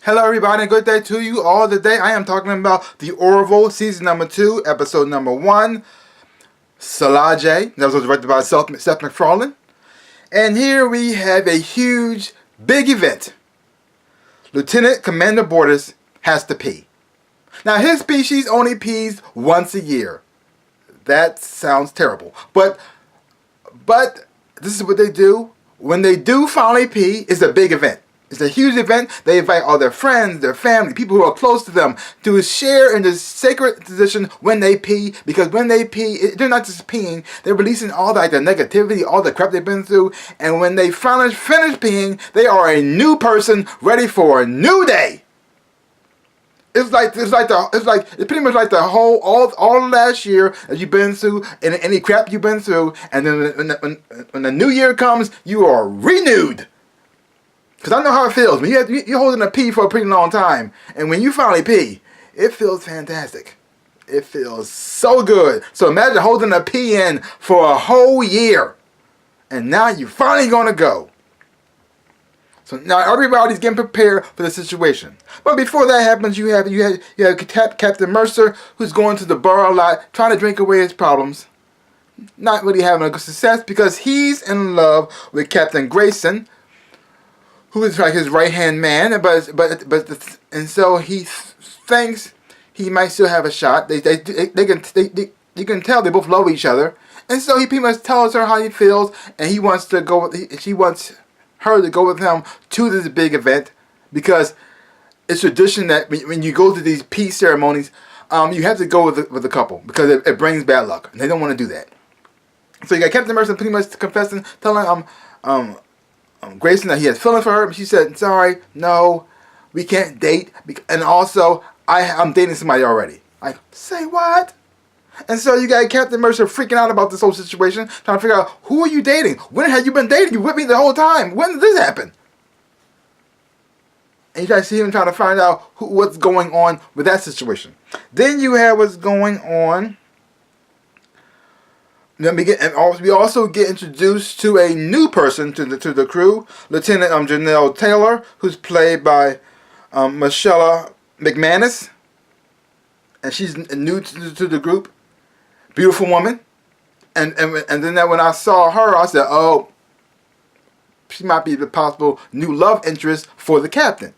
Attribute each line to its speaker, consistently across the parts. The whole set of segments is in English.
Speaker 1: Hello everybody, good day to you all. Today I am talking about the Orville season number 2, episode number 1, Salage. That was directed by Seth MacFarlane. And here we have a huge, big event. Lieutenant Commander Borders has to pee. Now his species only pees once a year. That sounds terrible. But this is what they do. When they do finally pee, it's a big event. It's a huge event. They invite all their friends, their family, people who are close to them to share in this sacred position when they pee. Because when they pee, they're not just peeing, they're releasing all the negativity, all the crap they've been through. And when they finally finish peeing, they are a new person ready for a new day. It's pretty much like the whole all last year that you've been through and any crap you've been through, and then when the new year comes, you are renewed. Because I know how it feels. When you're holding a pee for a pretty long time, and when you finally pee, it feels fantastic. It feels so good. So imagine holding a pee in for a whole year, and now you're finally gonna go. So now everybody's getting prepared for the situation. But before that happens, you have Captain Mercer, who's going to the bar a lot, trying to drink away his problems. Not really having a good success because he's in love with Captain Grayson, who is like his right-hand man, and so he thinks he might still have a shot. You can tell they both love each other, and so he pretty much tells her how he feels, and she wants her to go with him to this big event because it's tradition that when you go to these peace ceremonies, you have to go with a couple because it brings bad luck, and they don't want to do that. So you got Captain Mercer pretty much confessing, telling Grayson that he has feelings for her, but she said, sorry, no, we can't date, and also, I'm dating somebody already. Like, say what? And so you got Captain Mercer freaking out about this whole situation, trying to figure out, who are you dating? When have you been dating? You with me the whole time. When did this happen? And you try to see him trying to find out what's going on with that situation. Then you have what's going on. Then we also get introduced to a new person to the crew, Lieutenant Janelle Taylor, who's played by Michelle McManus, and she's new to the group. Beautiful woman, and then when I saw her, I said, oh, she might be the possible new love interest for the captain.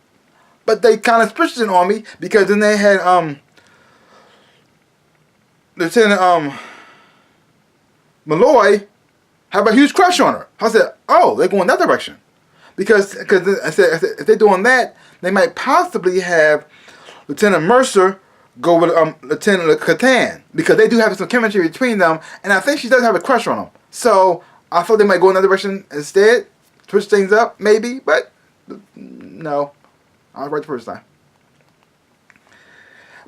Speaker 1: But they kind of switched it on me because then they had Lieutenant Malloy have a huge crush on her. I said, oh, they're going that direction. Because I said, if they're doing that, they might possibly have Lieutenant Mercer go with Lieutenant Catan. Because they do have some chemistry between them, and I think she does have a crush on him. So I thought they might go in that direction instead. Switch things up, maybe, but no. I was right the first time.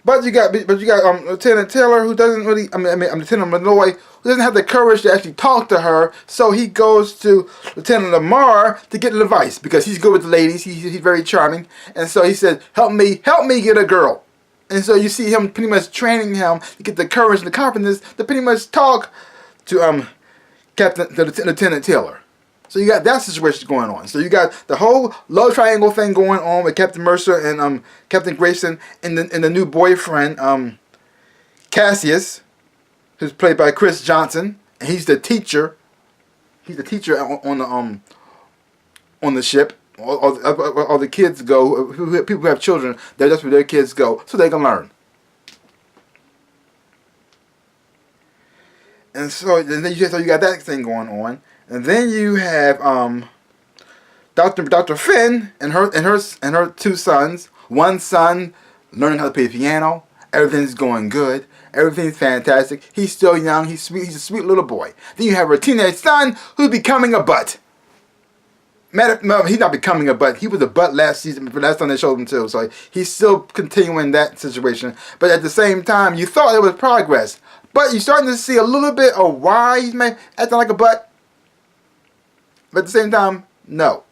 Speaker 1: But you got Lieutenant Taylor, who doesn't really, Lieutenant Malloy, who doesn't have the courage to actually talk to her, so he goes to Lieutenant Lamar to get advice, because he's good with the ladies, he's very charming, and so he said, help me get a girl. And so you see him pretty much training him to get the courage and the confidence to pretty much talk to Lieutenant Taylor. So you got that situation going on. So you got the whole love triangle thing going on with Captain Mercer and Captain Grayson and the new boyfriend Cassius, who's played by Chris Johnson, and he's the teacher. He's the teacher on the ship. All the kids go. People who have children, that's where their kids go, so they can learn. And so you got that thing going on. And then you have Dr. Finn and her two sons. One son learning how to play the piano. Everything's going good. Everything's fantastic. He's still young. He's sweet. He's a sweet little boy. Then you have her teenage son who's becoming a butt. He's not becoming a butt. He was a butt last season, but last time they showed him too. So he's still continuing that situation. But at the same time, you thought there was progress. But you're starting to see a little bit of why he's acting like a butt. But at the same time, no.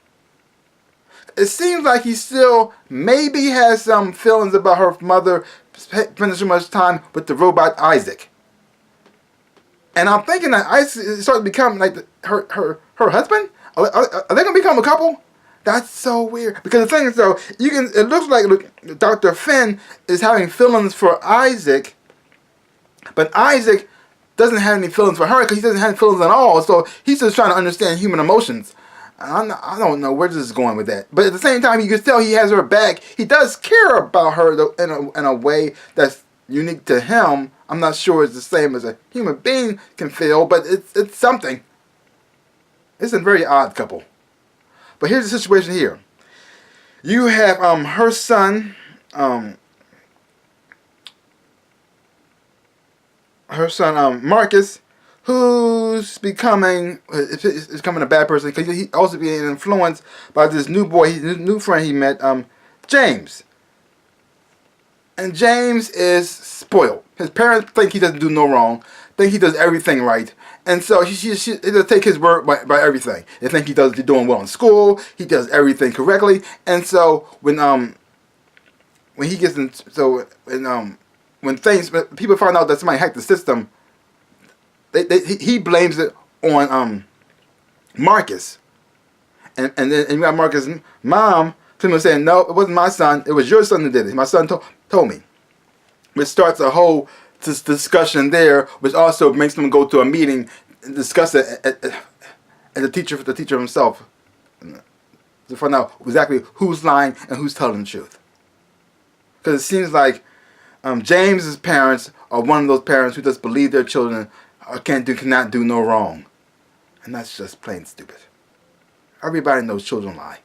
Speaker 1: It seems like he still maybe has some feelings about her mother spending so much time with the robot Isaac. And I'm thinking that Isaac is starting to become like her husband? Are they going to become a couple? That's so weird. Because the thing is, though, it looks like Dr. Finn is having feelings for Isaac, but Isaac doesn't have any feelings for her because he doesn't have feelings at all. So he's just trying to understand human emotions. I don't know where this is going with that. But at the same time, you can tell he has her back. He does care about her in a way that's unique to him. I'm not sure it's the same as a human being can feel, but it's something. It's a very odd couple. But here's the situation here. You have her son, Marcus, who's becoming a bad person because he also being influenced by this new boy, his new friend he met, James. And James is spoiled. His parents think he doesn't do no wrong, think he does everything right, and so they just take his word by everything. They think he's doing well in school, he does everything correctly, and so when he gets in, when people find out that somebody hacked the system, he blames it on Marcus, and then you got Marcus' mom saying, no, it wasn't my son, it was your son that did it. My son told me. Which starts a whole discussion there, which also makes them go to a meeting and discuss it at the teacher himself to find out exactly who's lying and who's telling the truth. Because it seems like James's parents are one of those parents who just believe their children cannot do no wrong, and that's just plain stupid. Everybody knows children lie.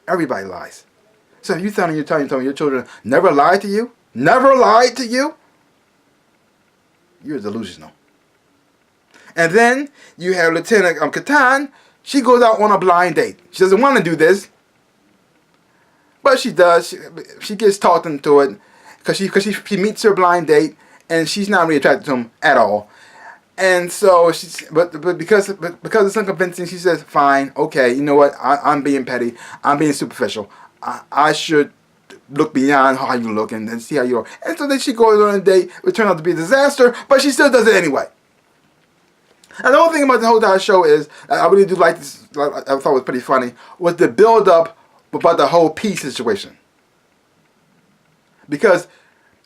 Speaker 1: Everybody lies. So if you're telling your children never lied to you, you're delusional. And then you have Lieutenant Catan. She goes out on a blind date. She doesn't want to do this, but she does. She gets talked into it because she meets her blind date, and she's not really attracted to him at all. And so but because it's unconvincing, she says, "Fine, okay, you know what? I'm being petty. I'm being superficial. I should look beyond how you look and see how you are." And so then she goes on a date, which turned out to be a disaster, but she still does it anyway. And the whole thing about the whole show is, I really do like this, I thought it was pretty funny, was the build up about the whole peace situation. Because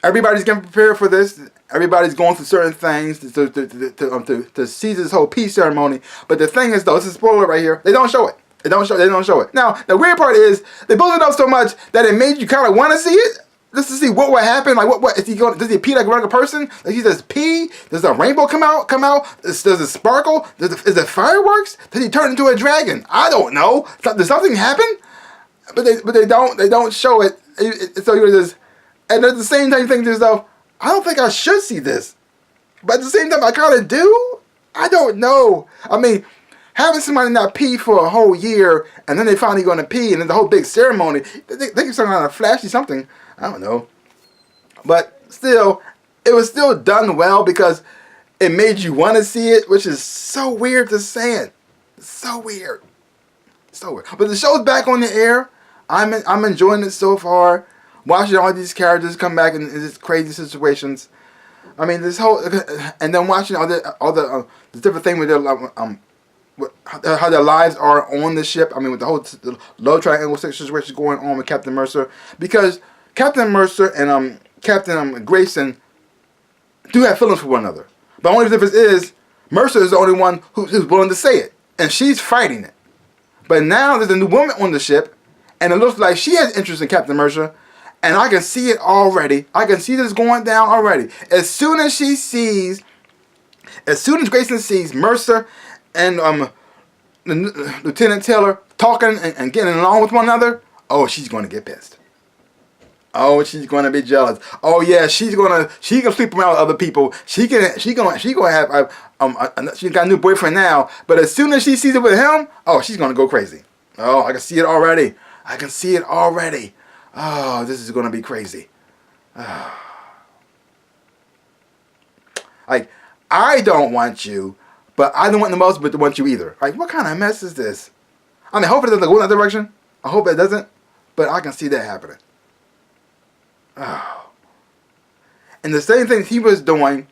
Speaker 1: everybody's getting prepared for this. Everybody's going through certain things to see this whole peace ceremony. But the thing is, though, it's a spoiler right here. They don't show it. They don't show it. Now, the weird part is they built it up so much that it made you kind of want to see it, just to see what would happen. Like, what is he going? Does he pee like a regular person? Like, he does pee? Does the rainbow come out? Does it sparkle? Is it fireworks? Does he turn into a dragon? I don't know. Does something happen? But they don't show it. So you're just, and at the same time you think to yourself, I don't think I should see this. But at the same time, I kind of do. I don't know. I mean, having somebody not pee for a whole year, and then they finally going to pee, and then the whole big ceremony, they do some kind of flashy something. I don't know. But still, it was still done well because it made you want to see it, which is so weird to say it. So weird. So weird. But the show's back on the air. I'm enjoying it so far. Watching all these characters come back in these crazy situations. I mean, this whole, and then watching all the different thing with their how their lives are on the ship. I mean, with the whole love triangle situation going on with Captain Mercer, because Captain Mercer and Captain Grayson do have feelings for one another. The only difference is Mercer is the only one who's willing to say it, and she's fighting it. But now there's a new woman on the ship, and it looks like she has interest in Captain Mercer. And I can see it already. I can see this going down already. As soon as Grayson sees Mercer and Lieutenant Taylor talking and getting along with one another, oh, she's going to get pissed. Oh, she's going to be jealous. Oh yeah, she can sleep around with other people. She got a new boyfriend now. But as soon as she sees it with him, oh, she's going to go crazy. Oh, I can see it already. Oh, this is going to be crazy. Oh. Like, I don't want you, but I don't want the most, but to want you either. Like, what kind of mess is this? I mean, I hope it doesn't go in that direction. I hope it doesn't, but I can see that happening. Oh. And the same things he was doing,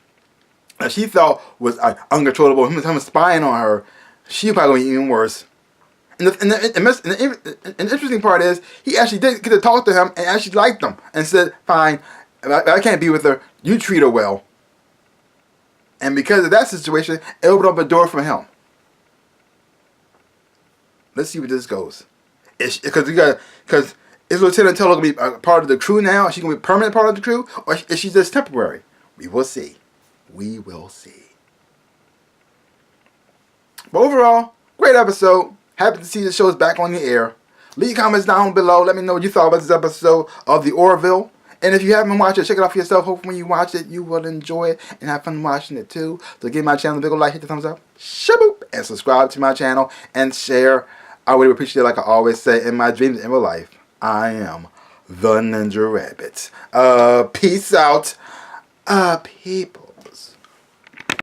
Speaker 1: that she thought was uncontrollable, him spying on her, she probably even worse. And the interesting part is, he actually did get to talk to him and actually liked him and said, fine, I can't be with her, you treat her well. And because of that situation, it opened up a door for him. Let's see where this goes. Because is Lieutenant Taylor going to be a part of the crew now? Is she going to be a permanent part of the crew? Or is she just temporary? We will see. We will see. But overall, great episode. Happy to see the show is back on the air. Leave comments down below. Let me know what you thought about this episode of the Orville. And if you haven't watched it, check it out for yourself. Hopefully when you watch it, you will enjoy it and have fun watching it too. So give my channel a big ol' like, hit the thumbs up, shaboop, and subscribe to my channel and share. I would appreciate it, like I always say, in my dreams and real life. I am the Ninja Rabbit. Peace out, people.